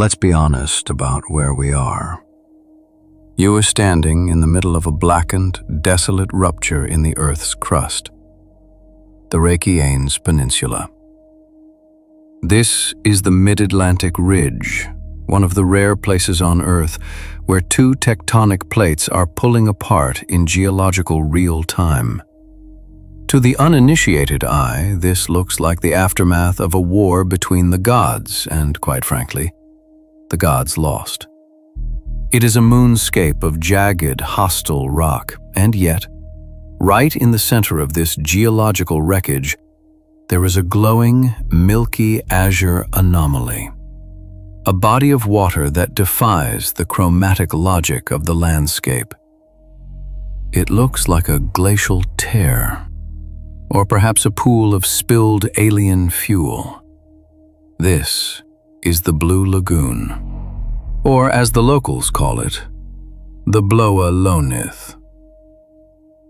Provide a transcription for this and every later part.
Let's be honest about where we are. You are standing in the middle of a blackened, desolate rupture in the Earth's crust, the Reykjanes Peninsula. This is the Mid-Atlantic Ridge, one of the rare places on Earth where two tectonic plates are pulling apart in geological real time. To the uninitiated eye, this looks like the aftermath of a war between the gods, and quite frankly, the gods lost. It is a moonscape of jagged, hostile rock, and yet, right in the center of this geological wreckage, there is a glowing, milky azure anomaly. A body of water that defies the chromatic logic of the landscape. It looks like a glacial tear, or perhaps a pool of spilled alien fuel. This is the Blue Lagoon, or as the locals call it, the Bláa lónið.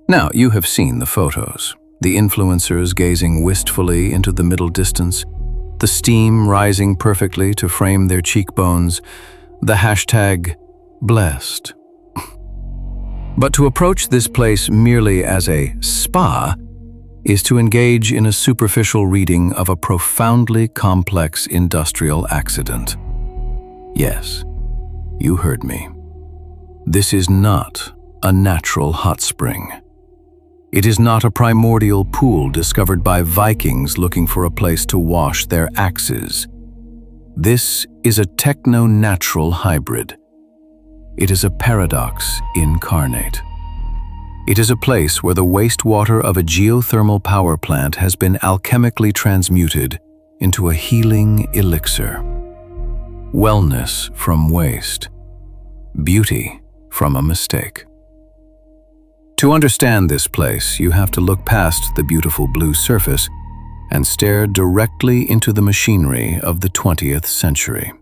Now, you have seen the photos, the influencers gazing wistfully into the middle distance, the steam rising perfectly to frame their cheekbones, the hashtag blessed. But to approach this place merely as a spa is to engage in a superficial reading of a profoundly complex industrial accident. Yes, you heard me. This is not a natural hot spring. It is not a primordial pool discovered by Vikings looking for a place to wash their axes. This is a techno-natural hybrid. It is a paradox incarnate. It is a place where the wastewater of a geothermal power plant has been alchemically transmuted into a healing elixir. Wellness from waste. Beauty from a mistake. To understand this place, you have to look past the beautiful blue surface and stare directly into the machinery of the 20th century.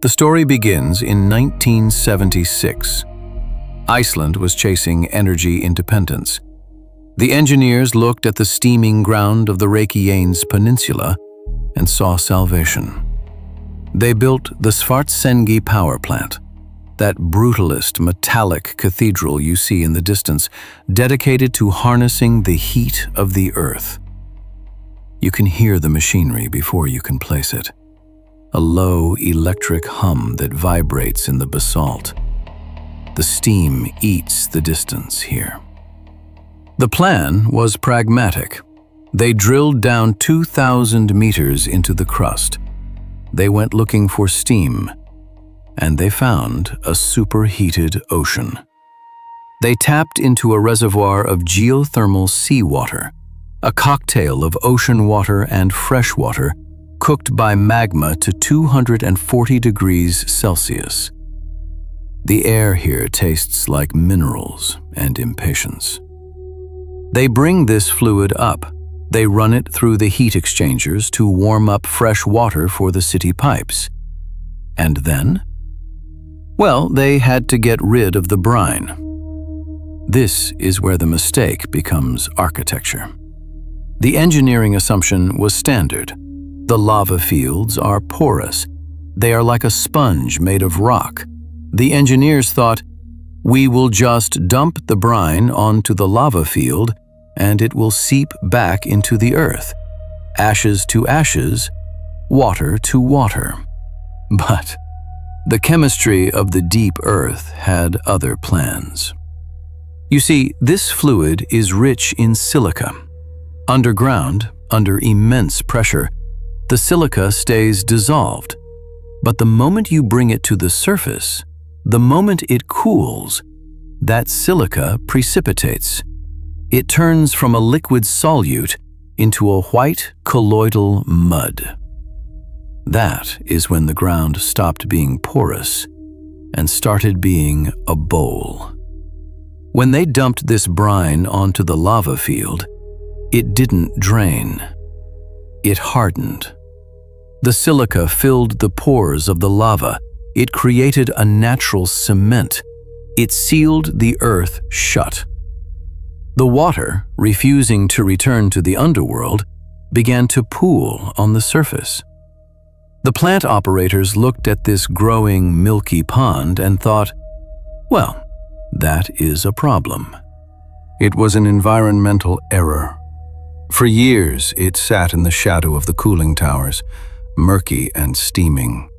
The story begins in 1976. Iceland was chasing energy independence. The engineers looked at the steaming ground of the Reykjanes Peninsula and saw salvation. They built the Svartsengi power plant, that brutalist metallic cathedral you see in the distance, dedicated to harnessing the heat of the earth. You can hear the machinery before you can place it. A low electric hum that vibrates in the basalt. The steam eats the distance here. The plan was pragmatic. They drilled down 2,000 meters into the crust. They went looking for steam, and they found a superheated ocean. They tapped into a reservoir of geothermal seawater, a cocktail of ocean water and fresh water cooked by magma to 240 degrees Celsius. The air here tastes like minerals and impatience. They bring this fluid up. They run it through the heat exchangers to warm up fresh water for the city pipes. And then? Well, they had to get rid of the brine. This is where the mistake becomes architecture. The engineering assumption was standard. The lava fields are porous. They are like a sponge made of rock. The engineers thought, we will just dump the brine onto the lava field and it will seep back into the earth. Ashes to ashes, water to water. But the chemistry of the deep earth had other plans. You see, this fluid is rich in silica. Underground, under immense pressure, the silica stays dissolved. But the moment you bring it to the surface, the moment it cools, that silica precipitates. It turns from a liquid solute into a white colloidal mud. That is when the ground stopped being porous and started being a bowl. When they dumped this brine onto the lava field, it didn't drain. It hardened. The silica filled the pores of the lava. It created a natural cement. It sealed the earth shut. The water, refusing to return to the underworld, began to pool on the surface. The plant operators looked at this growing milky pond and thought, well, that is a problem. It was an environmental error. For years, it sat in the shadow of the cooling towers, murky and steaming.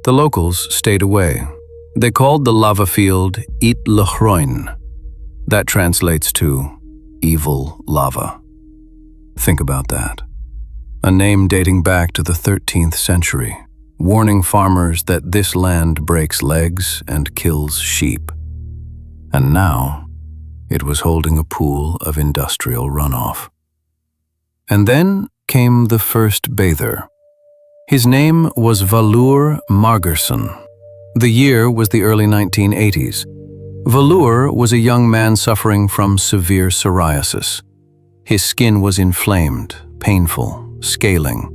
The locals stayed away. They called the lava field Illahraun. That translates to evil lava. Think about that. A name dating back to the 13th century, warning farmers that this land breaks legs and kills sheep. And now, it was holding a pool of industrial runoff. And then came the first bather. His name was Valur Margeirsson. The year was the early 1980s. Valur was a young man suffering from severe psoriasis. His skin was inflamed, painful, scaling.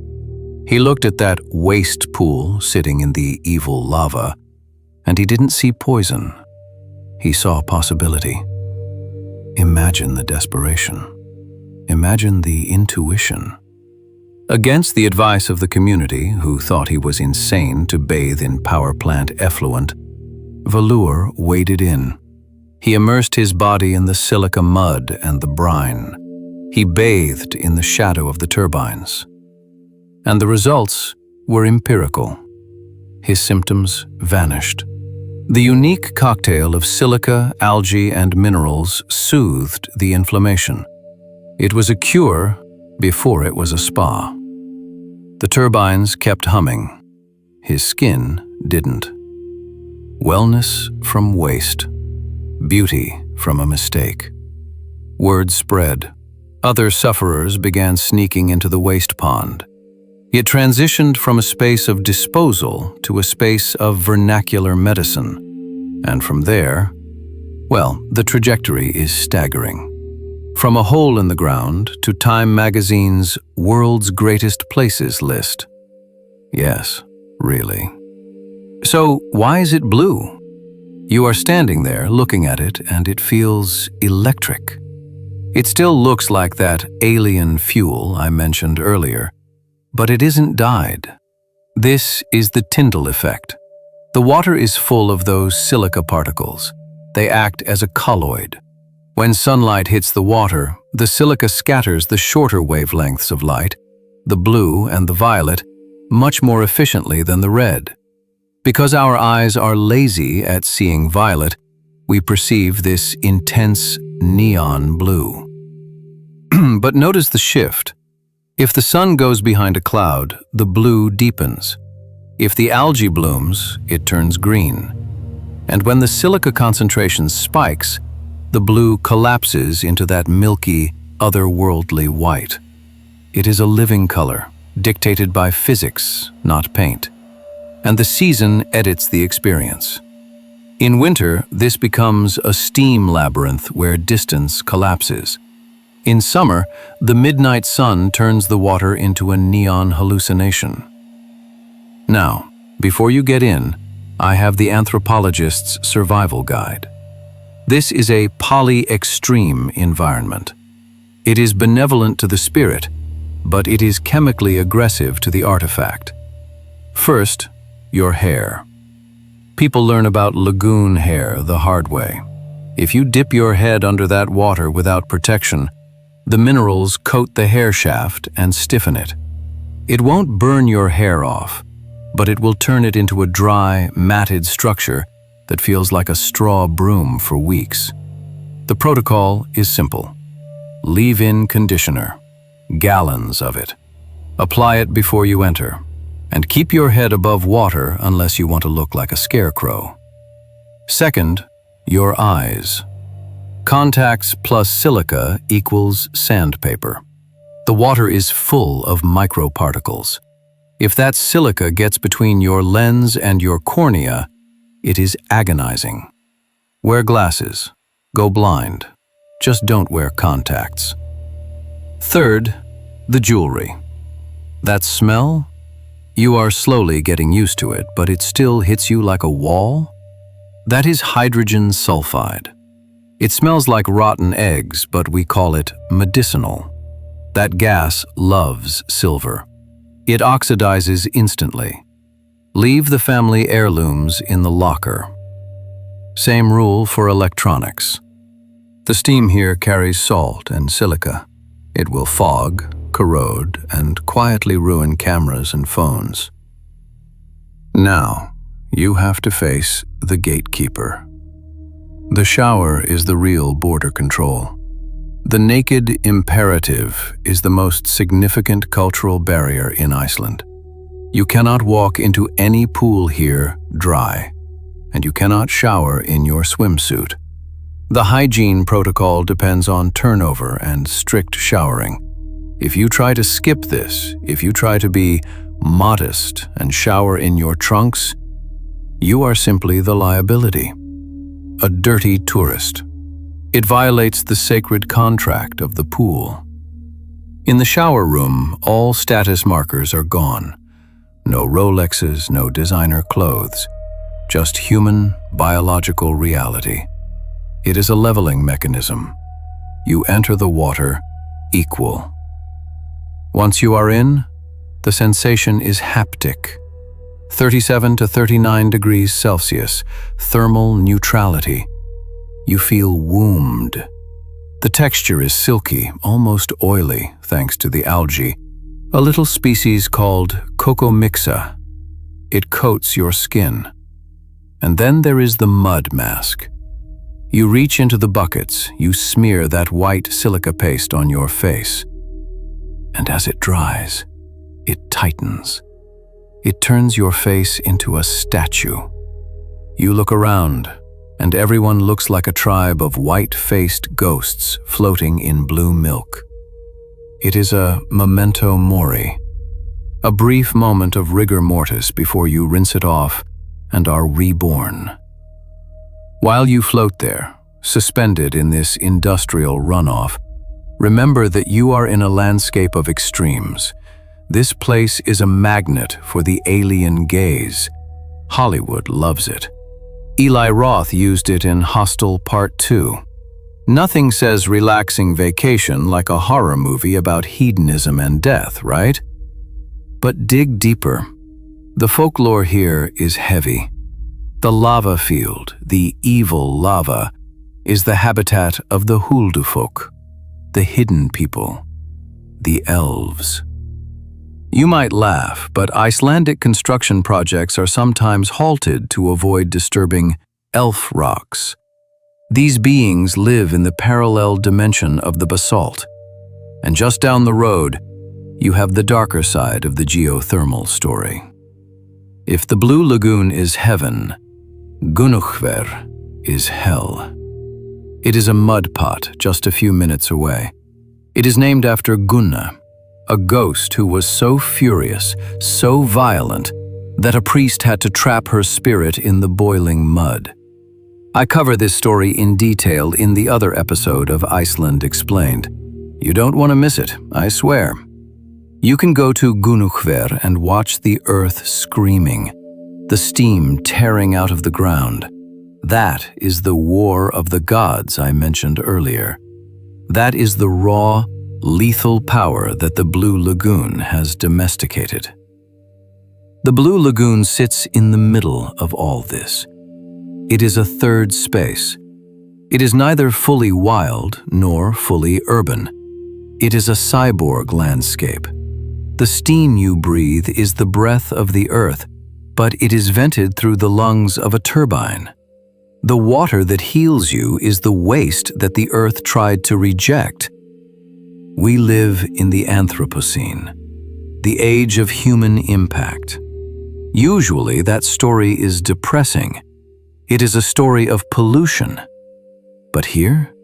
He looked at that waste pool sitting in the evil lava, and he didn't see poison. He saw possibility. Imagine the desperation. Imagine the intuition. Against the advice of the community, who thought he was insane to bathe in power plant effluent, Valur waded in. He immersed his body in the silica mud and the brine. He bathed in the shadow of the turbines. And the results were empirical. His symptoms vanished. The unique cocktail of silica, algae, and minerals soothed the inflammation. It was a cure before it was a spa. The turbines kept humming. His skin didn't. Wellness from waste. Beauty from a mistake. Word spread. Other sufferers began sneaking into the waste pond. It transitioned from a space of disposal to a space of vernacular medicine. And from there, well, the trajectory is staggering. From a hole in the ground to Time magazine's World's Greatest Places list. Yes, really. So why is it blue? You are standing there looking at it and it feels electric. It still looks like that alien fuel I mentioned earlier, but it isn't dyed. This is the Tyndall effect. The water is full of those silica particles. They act as a colloid. When sunlight hits the water, the silica scatters the shorter wavelengths of light, the blue and the violet, much more efficiently than the red. Because our eyes are lazy at seeing violet, we perceive this intense neon blue. But notice the shift. If the sun goes behind a cloud, the blue deepens. If the algae blooms, it turns green. And when the silica concentration spikes, the blue collapses into that milky, otherworldly white. It is a living color, dictated by physics, not paint. And the season edits the experience. In winter, this becomes a steam labyrinth where distance collapses. In summer, the midnight sun turns the water into a neon hallucination. Now, before you get in, I have the anthropologist's survival guide. This is a poly-extreme environment. It is benevolent to the spirit, but it is chemically aggressive to the artifact. First, your hair. People learn about lagoon hair the hard way. If you dip your head under that water without protection, the minerals coat the hair shaft and stiffen it. It won't burn your hair off, but it will turn it into a dry, matted structure that feels like a straw broom for weeks. The protocol is simple. Leave-in conditioner, gallons of it. Apply it before you enter, and keep your head above water unless you want to look like a scarecrow. Second, your eyes. Contacts plus silica equals sandpaper. The water is full of microparticles. If that silica gets between your lens and your cornea, it is agonizing. Wear glasses. Go blind. Just don't wear contacts. Third, the jewelry. That smell? You are slowly getting used to it, but it still hits you like a wall? That is hydrogen sulfide. It smells like rotten eggs, but we call it medicinal. That gas loves silver. It oxidizes instantly. Leave the family heirlooms in the locker. Same rule for electronics. The steam here carries salt and silica. It will fog, corrode, and quietly ruin cameras and phones. Now, you have to face the gatekeeper. The shower is the real border control. The naked imperative is the most significant cultural barrier in Iceland. You cannot walk into any pool here dry, and you cannot shower in your swimsuit. The hygiene protocol depends on turnover and strict showering. If you try to skip this, if you try to be modest and shower in your trunks, you are simply the liability. A dirty tourist. It violates the sacred contract of the pool. In the shower room, all status markers are gone. No Rolexes, no designer clothes. Just human, biological reality. It is a leveling mechanism. You enter the water equal. Once you are in, the sensation is haptic. 37 to 39 degrees Celsius, thermal neutrality. You feel wombed. The texture is silky, almost oily, thanks to the algae, a little species called Cocomixa. It coats your skin. And then there is the mud mask. You reach into the buckets, you smear that white silica paste on your face. And as it dries, it tightens. It turns your face into a statue. You look around, and everyone looks like a tribe of white-faced ghosts floating in blue milk. It is a memento mori, a brief moment of rigor mortis before you rinse it off and are reborn. While you float there, suspended in this industrial runoff, remember that you are in a landscape of extremes. This place is a magnet for the alien gaze. Hollywood loves it. Eli Roth used it in Hostel Part 2. Nothing says relaxing vacation like a horror movie about hedonism and death, right? But dig deeper. The folklore here is heavy. The lava field, the evil lava, is the habitat of the Huldufólk, the hidden people, the elves. You might laugh, but Icelandic construction projects are sometimes halted to avoid disturbing elf rocks. These beings live in the parallel dimension of the basalt. And just down the road, you have the darker side of the geothermal story. If the Blue Lagoon is heaven, Gunnuhver is hell. It is a mud pot just a few minutes away. It is named after Gunna, a ghost who was so furious, so violent, that a priest had to trap her spirit in the boiling mud. I cover this story in detail in the other episode of Iceland Explained. You don't want to miss it, I swear. You can go to Gunnuhver and watch the earth screaming, the steam tearing out of the ground. That is the war of the gods I mentioned earlier. That is the raw, lethal power that the Blue Lagoon has domesticated. The Blue Lagoon sits in the middle of all this. It is a third space. It is neither fully wild nor fully urban. It is a cyborg landscape. The steam you breathe is the breath of the earth, but it is vented through the lungs of a turbine. The water that heals you is the waste that the earth tried to reject. We live in the Anthropocene, the age of human impact. Usually that story is depressing. It is a story of pollution. But here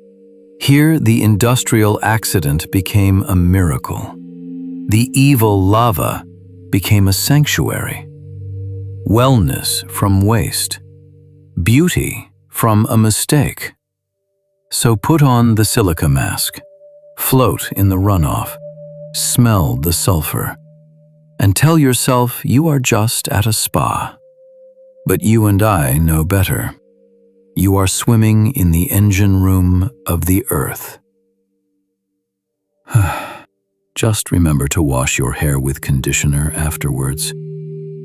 the industrial accident became a miracle. The evil lava became a sanctuary. Wellness from waste. Beauty from a mistake. So put on the silica mask, float in the runoff, smell the sulfur, and tell yourself you are just at a spa. But you and I know better. You are swimming in the engine room of the earth. Just remember to wash your hair with conditioner afterwards.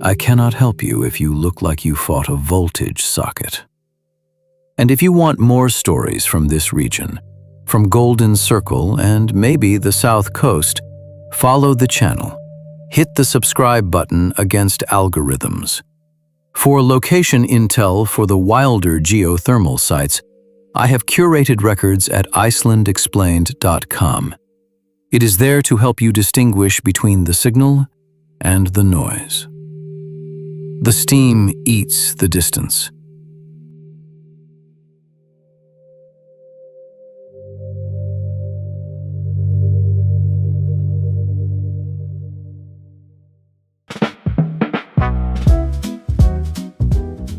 I cannot help you if you look like you fought a voltage socket. And if you want more stories from this region, from Golden Circle and maybe the South Coast, follow the channel. Hit the subscribe button against algorithms. For location intel for the wilder geothermal sites, I have curated records at icelandexplained.com. It is there to help you distinguish between the signal and the noise. The steam eats the distance.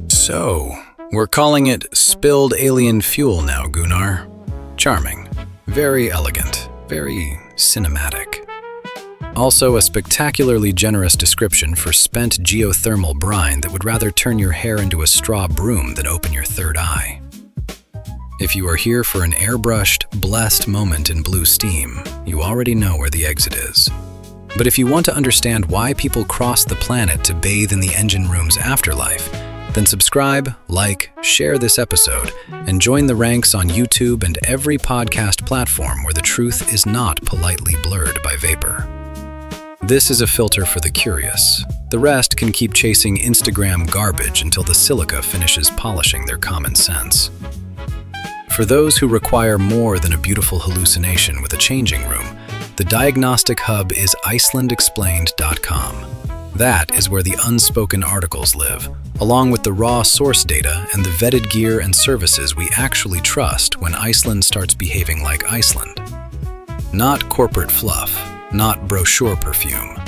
So, we're calling it spilled alien fuel now, Gunnar. Charming, very elegant, very cinematic. Also a spectacularly generous description for spent geothermal brine that would rather turn your hair into a straw broom than open your third eye. If you are here for an airbrushed, blessed moment in blue steam, you already know where the exit is. But if you want to understand why people cross the planet to bathe in the engine room's afterlife, then subscribe, like, share this episode, and join the ranks on YouTube and every podcast platform where the truth is not politely blurred by vapor. This is a filter for the curious. The rest can keep chasing Instagram garbage until the Silica finishes polishing their common sense. For those who require more than a beautiful hallucination with a changing room, the diagnostic hub is icelandexplained.com. That is where the unspoken articles live, along with the raw source data and the vetted gear and services we actually trust when Iceland starts behaving like Iceland. Not corporate fluff, not brochure perfume.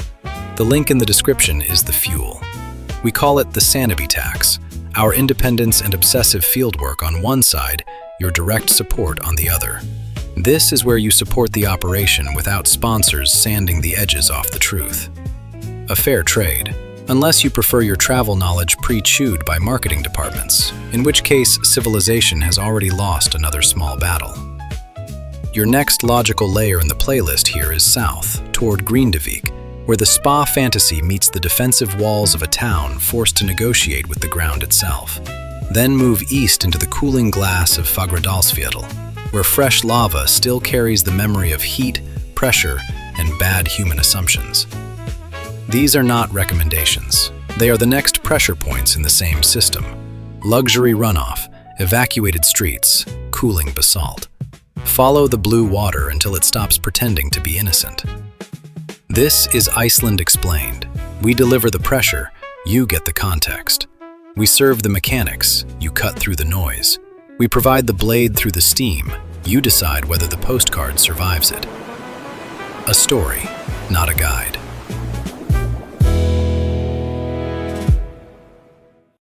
The link in the description is the fuel. We call it the Sanity Tax, our independence and obsessive fieldwork on one side, your direct support on the other. This is where you support the operation without sponsors sanding the edges off the truth. A fair trade, unless you prefer your travel knowledge pre-chewed by marketing departments, in which case civilization has already lost another small battle. Your next logical layer in the playlist here is south, toward Grindavik, where the spa fantasy meets the defensive walls of a town forced to negotiate with the ground itself. Then move east into the cooling glass of Fagradalsfjall, where fresh lava still carries the memory of heat, pressure, and bad human assumptions. These are not recommendations. They are the next pressure points in the same system. Luxury runoff, evacuated streets, cooling basalt. Follow the blue water until it stops pretending to be innocent. This is Iceland Explained. We deliver the pressure, you get the context. We serve the mechanics, you cut through the noise. We provide the blade through the steam, you decide whether the postcard survives it. A story, not a guide.